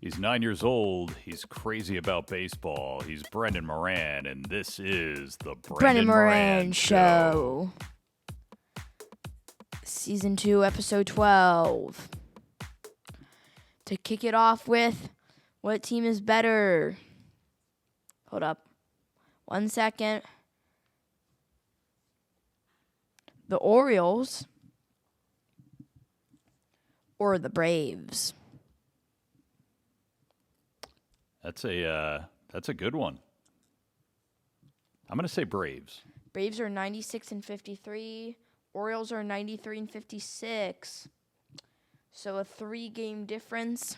He's 9 years old. He's crazy about baseball. He's Brendan Moran, and this is the Brendan Moran Show. Season 2, Episode 12. To kick it off with, what team is better? Hold up. 1 second. The Orioles or the Braves? That's a good one. I'm going to say Braves. Braves are 96 and 53. Orioles are 93 and 56. So a 3-game difference.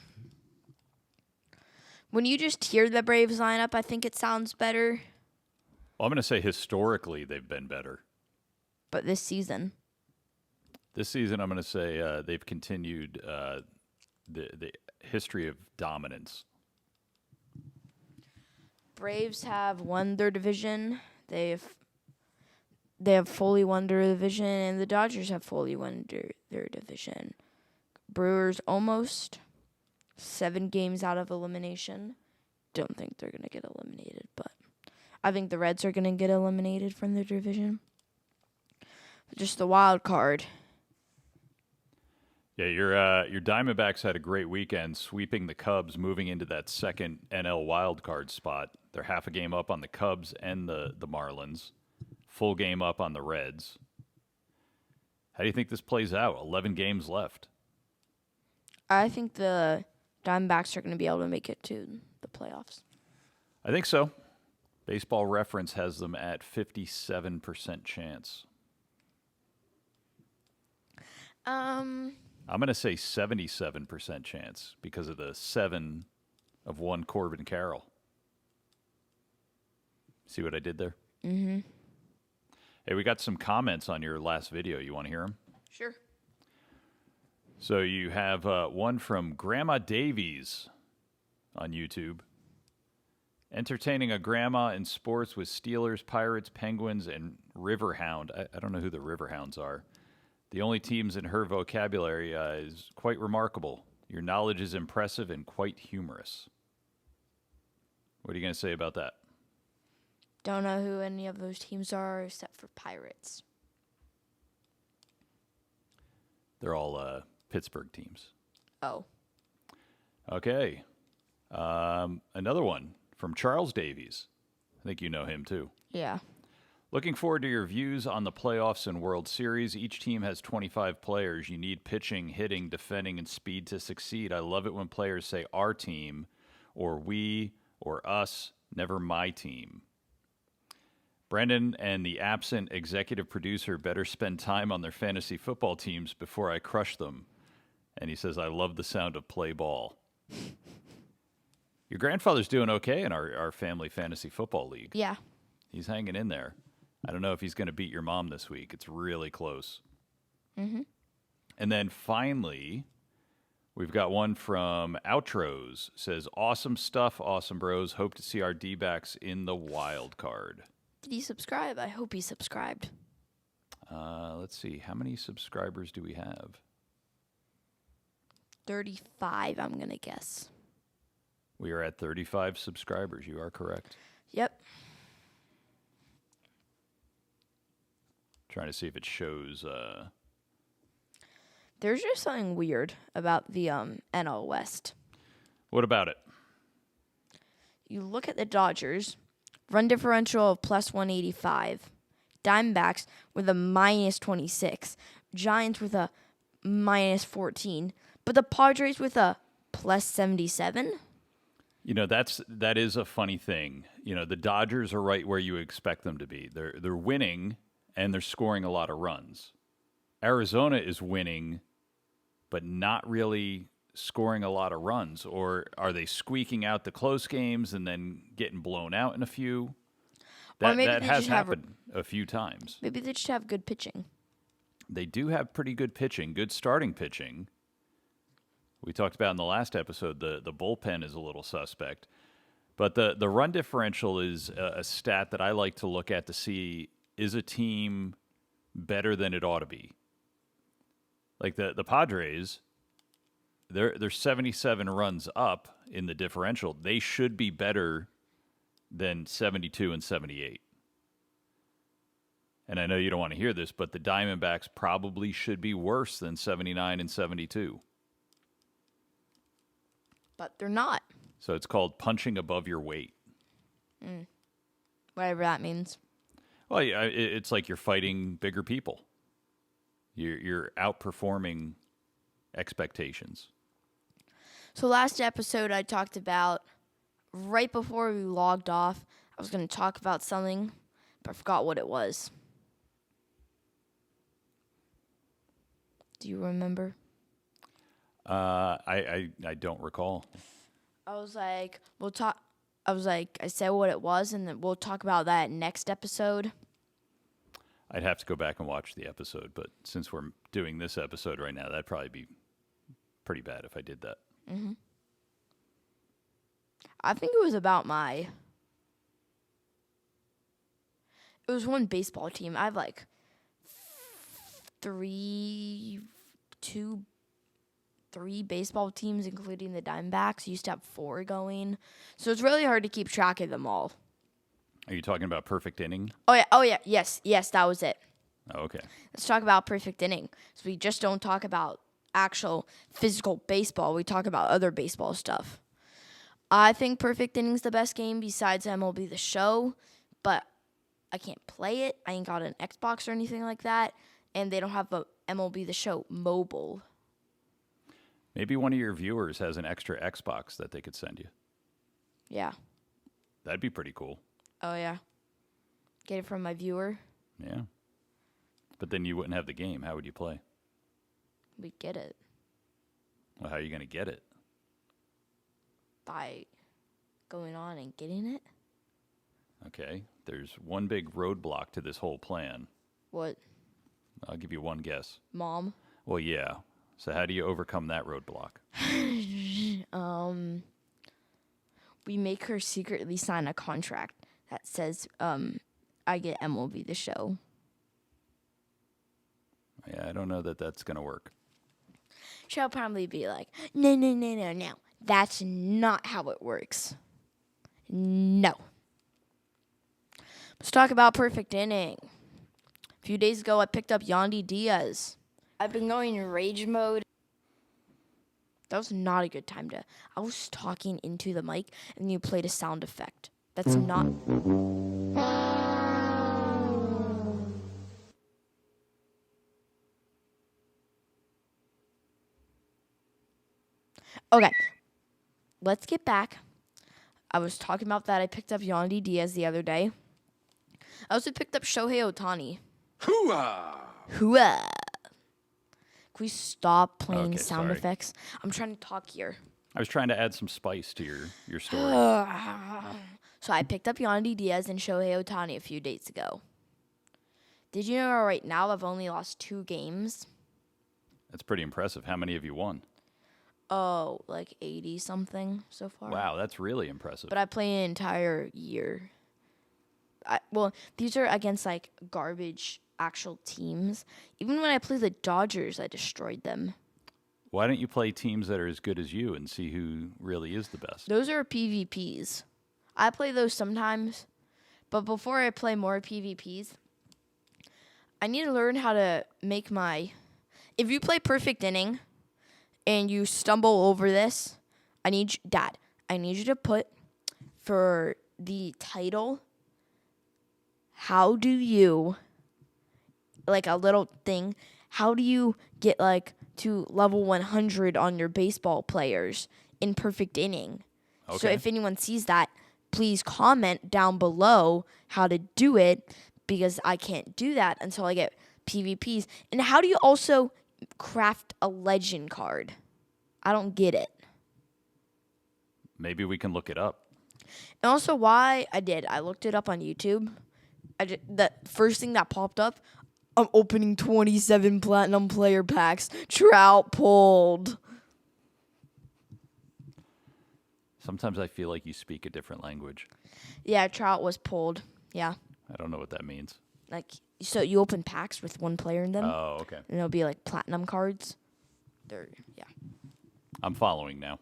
When you just hear the Braves lineup, I think it sounds better. Well, I'm going to say historically they've been better. But this season? This season, I'm going to say they've continued the history of dominance. Braves have won their division. They have fully won their division, and the Dodgers have fully won their division. Brewers almost 7 games out of elimination. Don't think they're going to get eliminated, but I think the Reds are going to get eliminated from their division. Just the wild card. Yeah, your Diamondbacks had a great weekend, sweeping the Cubs, moving into that second NL wild card spot. They're half a game up on the Cubs and the Marlins, full game up on the Reds. How do you think this plays out? 11 games left. I think the Diamondbacks are going to be able to make it to the playoffs. I think so. Baseball Reference has them at 57% chance. I'm going to say 77% chance because of the 7 of 1 Corbin Carroll. See what I did there? Mm-hmm. Hey, we got some comments on your last video. You want to hear them? Sure. So you have one from Grandma Davies on YouTube. Entertaining a grandma in sports with Steelers, Pirates, Penguins, and Riverhound. I don't know who the Riverhounds are. The only teams in her vocabulary is quite remarkable. Your knowledge is impressive and quite humorous. What are you going to say about that? Don't know who any of those teams are except for Pirates. They're all Pittsburgh teams. Oh. Okay. Another one from Charles Davies. I think you know him too. Yeah. Looking forward to your views on the playoffs and World Series. Each team has 25 players. You need pitching, hitting, defending, and speed to succeed. I love it when players say our team or we or us, never my team. Brendan and the absent executive producer better spend time on their fantasy football teams before I crush them. And he says, I love the sound of play ball. Your grandfather's doing okay in our family fantasy football league. Yeah. He's hanging in there. I don't know if he's going to beat your mom this week. It's really close. Mm-hmm. And then finally, we've got one from Outros. Says, awesome stuff, awesome bros. Hope to see our D-backs in the wild card. Did he subscribe? I hope he subscribed. Let's see. How many subscribers do we have? 35, I'm going to guess. We are at 35 subscribers. You are correct. Yep. Trying to see if it shows. There's just something weird about the NL West. What about it? You look at the Dodgers, run differential of plus 185. Diamondbacks with a minus 26. Giants with a minus 14. But the Padres with a plus 77. You know, that is a funny thing. You know, the Dodgers are right where you expect them to be. They're winning and they're scoring a lot of runs. Arizona is winning, but not really scoring a lot of runs. Or are they squeaking out the close games and then getting blown out in a few? That has happened a few times. Maybe they just have good pitching. They do have pretty good pitching, good starting pitching. We talked about in the last episode, the bullpen is a little suspect. But the run differential is a stat that I like to look at to see, is a team better than it ought to be? Like the Padres, they're 77 runs up in the differential. They should be better than 72 and 78. And I know you don't want to hear this, but the Diamondbacks probably should be worse than 79 and 72. But they're not. So it's called punching above your weight. Whatever that means. Well, yeah, it's like you're fighting bigger people. You're outperforming expectations. So last episode I talked about, right before we logged off, I was going to talk about something, but I forgot what it was. Do you remember? I don't recall. I was like, I said what it was, and then we'll talk about that next episode. I'd have to go back and watch the episode, but since we're doing this episode right now, that'd probably be pretty bad if I did that. Mm-hmm. I think it was about it was one baseball team. I have like three baseball teams, including the Diamondbacks. I used to have 4 going. So it's really hard to keep track of them all. Are you talking about perfect inning? Oh yeah, yes, that was it. Oh, okay. Let's talk about perfect inning. So we just don't talk about actual physical baseball. We talk about other baseball stuff. I think perfect inning's the best game besides MLB The Show, but I can't play it. I ain't got an Xbox or anything like that, and they don't have a MLB The Show mobile. Maybe one of your viewers has an extra Xbox that they could send you. Yeah. That'd be pretty cool. Oh, yeah. Get it from my viewer. Yeah. But then you wouldn't have the game. How would you play? We'd get it. Well, how are you going to get it? By going on and getting it. Okay. There's one big roadblock to this whole plan. What? I'll give you one guess. Mom? Well, yeah. So how do you overcome that roadblock? We make her secretly sign a contract that says, I get MLB The Show. Yeah, I don't know that that's going to work. She'll probably be like, no. That's not how it works. No. Let's talk about perfect inning. A few days ago, I picked up Yandy Diaz. I've been going in rage mode. That was not a good time to... I was talking into the mic, and you played a sound effect. That's not... Okay. Let's get back. I was talking about that. I picked up Yandy Diaz the other day. I also picked up Shohei Ohtani. Hooah! Hooah! Can we stop playing sound sorry. effects? I'm trying to talk here. I was trying to add some spice to your story. So I picked up Yandy Diaz and Shohei Ohtani a few days ago. Did you know right now I've only lost 2 games? That's pretty impressive. How many have you won? Oh, like 80-something so far. Wow, that's really impressive. But I play an entire year. Well, these are against, like, garbage actual teams. Even when I play the Dodgers, I destroyed them. Why don't you play teams that are as good as you and see who really is the best? Those are PvPs. I play those sometimes. But before I play more PvPs, I need to learn how to make my... If you play Perfect Inning and you stumble over this, I need you to put for the title, how do you, like a little thing, how do you get like to level 100 on your baseball players in Perfect Inning? Okay. So if anyone sees that, please comment down below how to do it, because I can't do that until I get PvPs. And how do you also craft a legend card? I don't get it. Maybe we can look it up. And also why I looked it up on YouTube. The first thing that popped up, I'm opening 27 platinum player packs. Trout pulled. Sometimes I feel like you speak a different language. Yeah, Trout was pulled. Yeah. I don't know what that means. Like, so you open packs with one player in them. Oh, okay. And it'll be like platinum cards. Yeah. I'm following now.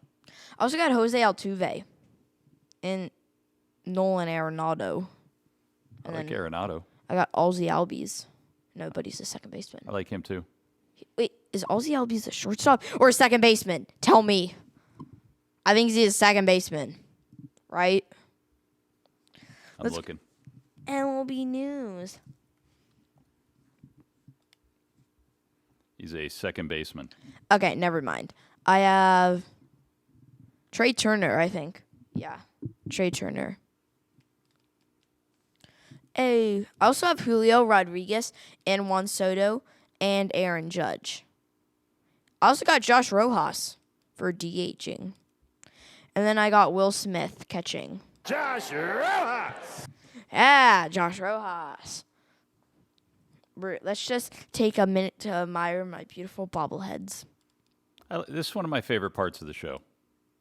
I also got Jose Altuve and Nolan Arenado. I like Arenado. I got Ozzy Albies. Nobody's a second baseman. I like him too. Wait, is Ozzy Albies a shortstop or a second baseman? Tell me. I think he's a second baseman, right? I'm looking. MLB news. He's a second baseman. Okay, never mind. I have Trey Turner, I think. Yeah, Trey Turner. I also have Julio Rodriguez and Juan Soto and Aaron Judge. I also got Josh Rojas for DHing. And then I got Will Smith catching. Josh Rojas! Yeah, Josh Rojas. Let's just take a minute to admire my beautiful bobbleheads. This is one of my favorite parts of the show,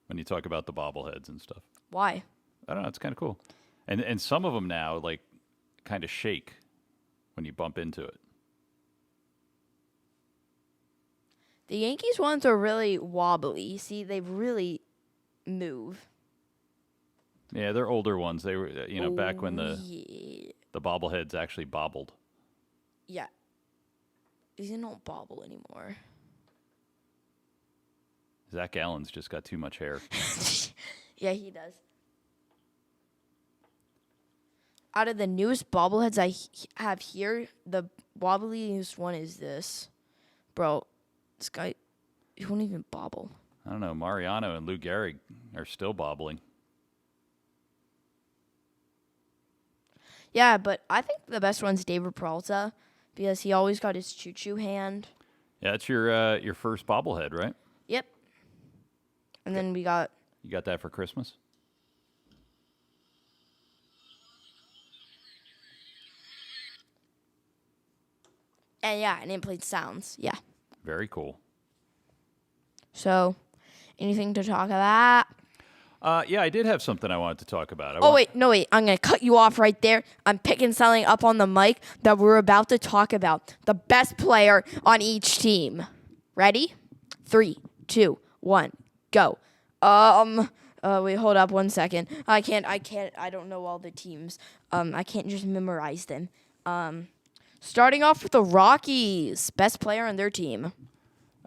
when you talk about the bobbleheads and stuff. Why? I don't know. It's kind of cool. And some of them now, like, kind of shake when you bump into it. The Yankees ones are really wobbly. See, they really move. Yeah, they're older ones. They were, back when the bobbleheads actually bobbled. Yeah. These don't bobble anymore. Zach Allen's just got too much hair. Yeah, he does. Out of the newest bobbleheads I have here, the wobbliest one is this. Bro, this guy, he won't even bobble. I don't know. Mariano and Lou Gehrig are still bobbling. Yeah, but I think the best one's David Peralta because he always got his choo-choo hand. Yeah, that's your first bobblehead, right? Yep. And then we got... You got that for Christmas? And yeah, and it played sounds. Yeah. Very cool. So, anything to talk about? Yeah, I did have something I wanted to talk about. Wait. I'm going to cut you off right there. I'm picking something up on the mic that we're about to talk about. The best player on each team. Ready? 3, 2, 1, go. Wait, hold up 1 second. I don't know all the teams. I can't just memorize them. Starting off with the Rockies. Best player on their team.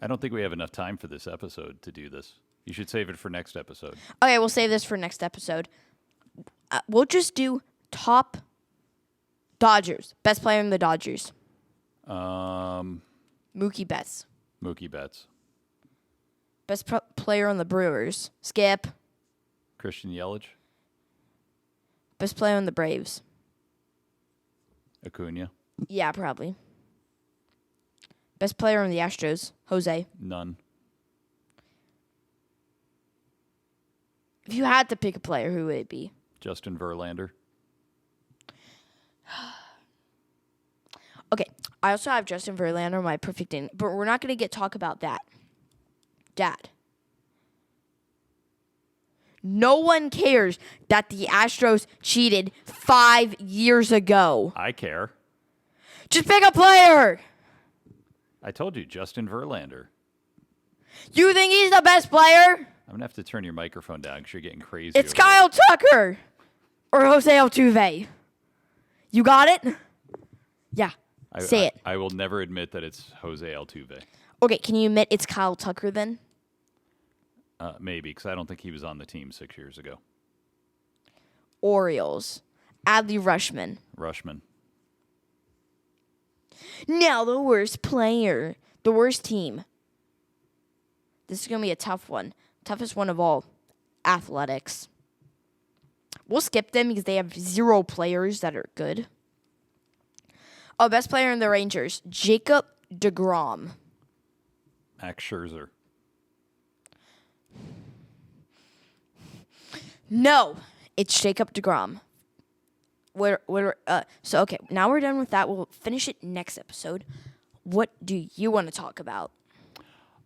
I don't think we have enough time for this episode to do this. You should save it for next episode. Okay, we'll save this for next episode. We'll just do top Dodgers. Best player in the Dodgers. Mookie Betts. Mookie Betts. Best player on the Brewers. Skip. Christian Yelich. Best player on the Braves. Acuna. Yeah, probably. Best player on the Astros. Jose. None. If you had to pick a player, who would it be? Justin Verlander. Okay, I also have Justin Verlander, my perfect name, but we're not going to talk about that. Dad. No one cares that the Astros cheated 5 years ago. I care. Just pick a player. I told you, Justin Verlander. You think he's the best player? I'm going to have to turn your microphone down because you're getting crazy. It's Kyle Tucker or Jose Altuve. You got it? Yeah. Say it. I will never admit that it's Jose Altuve. Okay, can you admit it's Kyle Tucker then? Maybe, because I don't think he was on the team 6 years ago. Orioles. Adley Rushman. Now the worst player. The worst team. This is going to be a tough one. Toughest one of all. Athletics. We'll skip them because they have 0 players that are good. Oh, best player in the Rangers. Jacob deGrom. Max Scherzer. No, it's Jacob deGrom. So, okay, now we're done with that. We'll finish it next episode. What do you want to talk about?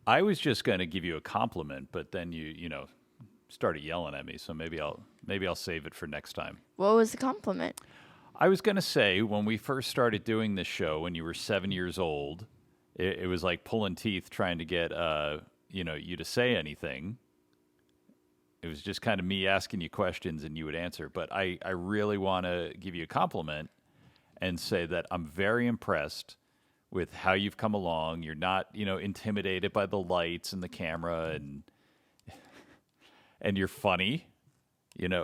I was just going to give you a compliment, but then you started yelling at me, so maybe I'll save it for next time. What was the compliment? I was going to say, when we first started doing this show, when you were 7 years old, it was like pulling teeth trying to get you to say anything. It was just kind of me asking you questions and you would answer. But I really want to give you a compliment and say that I'm very impressed with how you've come along. You're not, intimidated by the lights and the camera, and you're funny.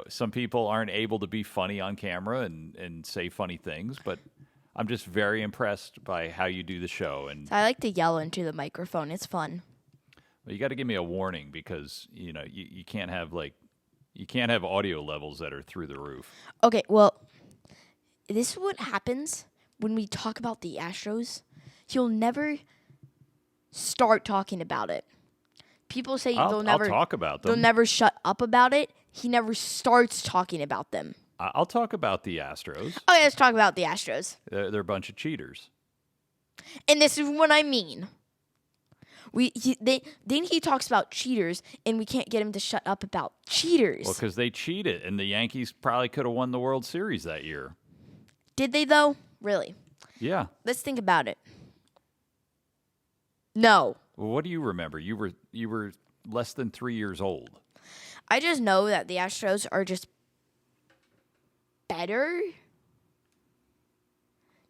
Some people aren't able to be funny on camera and say funny things, but I'm just very impressed by how you do the show. And I like to yell into the microphone. It's fun. well, you got to give me a warning because, you can't have audio levels that are through the roof. Okay, well, this is what happens when we talk about the Astros. He'll never start talking about it. People say I'll talk about them. They'll never shut up about it. He never starts talking about them. I'll talk about the Astros. Okay, let's talk about the Astros. They're a bunch of cheaters. And this is what I mean. Then he talks about cheaters, and we can't get him to shut up about cheaters. Well, because they cheated, and the Yankees probably could have won the World Series that year. Did they, though? Really? Yeah. Let's think about it. No. Well, what do you remember? You were less than 3 years old. I just know that the Astros are just better.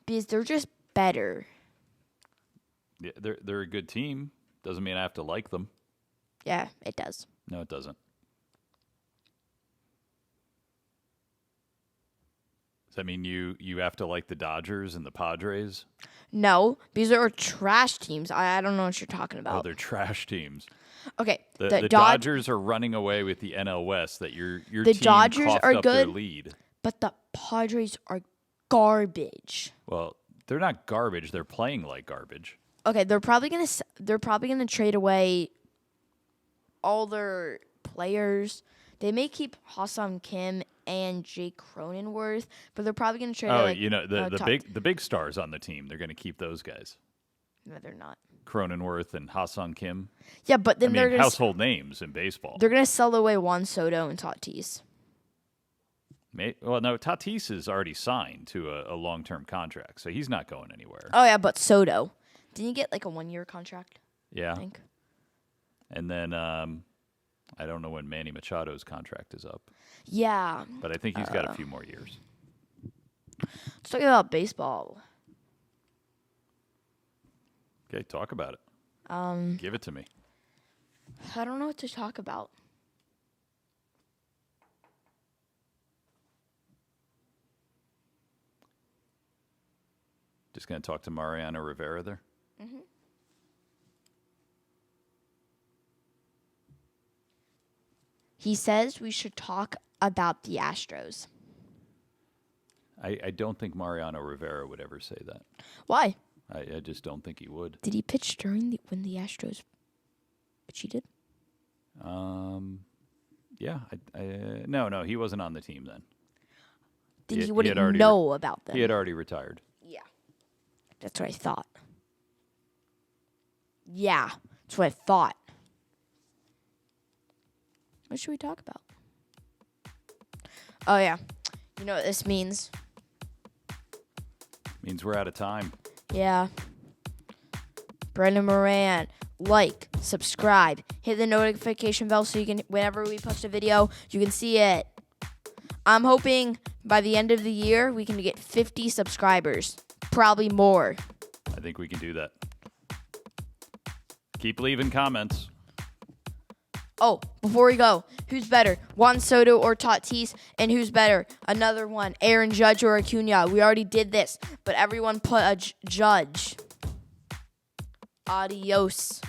Because they're just better. Yeah, they're a good team. Doesn't mean I have to like them. Yeah, it does. No, it doesn't. Does that mean you have to like the Dodgers and the Padres? No, because they're trash teams. I don't know what you're talking about. Oh, they're trash teams. Okay, The Dodgers are running away with the NL West. That your the team Dodgers coughed are up their good, lead. but the Padres are garbage. Well, they're not garbage. They're playing like garbage. Okay, they're probably gonna trade away all their players. They may keep Ha-Seong Kim and Jake Cronenworth, but they're probably gonna trade. The big stars on the team. They're going to keep those guys. No, they're not. Cronenworth and Ha-Seong Kim. Yeah, but then they're gonna household names in baseball. They're gonna sell away Juan Soto and Tatis. Well, no, Tatis is already signed to a long-term contract, so he's not going anywhere. Oh yeah, but Soto, didn't you get like a 1-year contract? Yeah. I think. And then I don't know when Manny Machado's contract is up. Yeah. But I think he's got a few more years. Let's talk about baseball. Okay, talk about it. Give it to me. I don't know what to talk about. Just going to talk to Mariano Rivera there? Mm-hmm. He says we should talk about the Astros. I don't think Mariano Rivera would ever say that. Why? I just don't think he would. Did he pitch when the Astros cheated? Yeah. No, he wasn't on the team then. Then he wouldn't know about them. He had already retired. Yeah. That's what I thought. Yeah, that's what I thought. What should we talk about? Oh, yeah. You know what this means? Means we're out of time. Yeah. Brendan Moran. Like, subscribe, hit the notification bell so you can, whenever we post a video, you can see it. I'm hoping by the end of the year we can get 50 subscribers. Probably more. I think we can do that. Keep leaving comments. Oh, before we go, who's better, Juan Soto or Tatis? And who's better? Another one, Aaron Judge or Acuna? We already did this, but everyone put a Judge. Adios.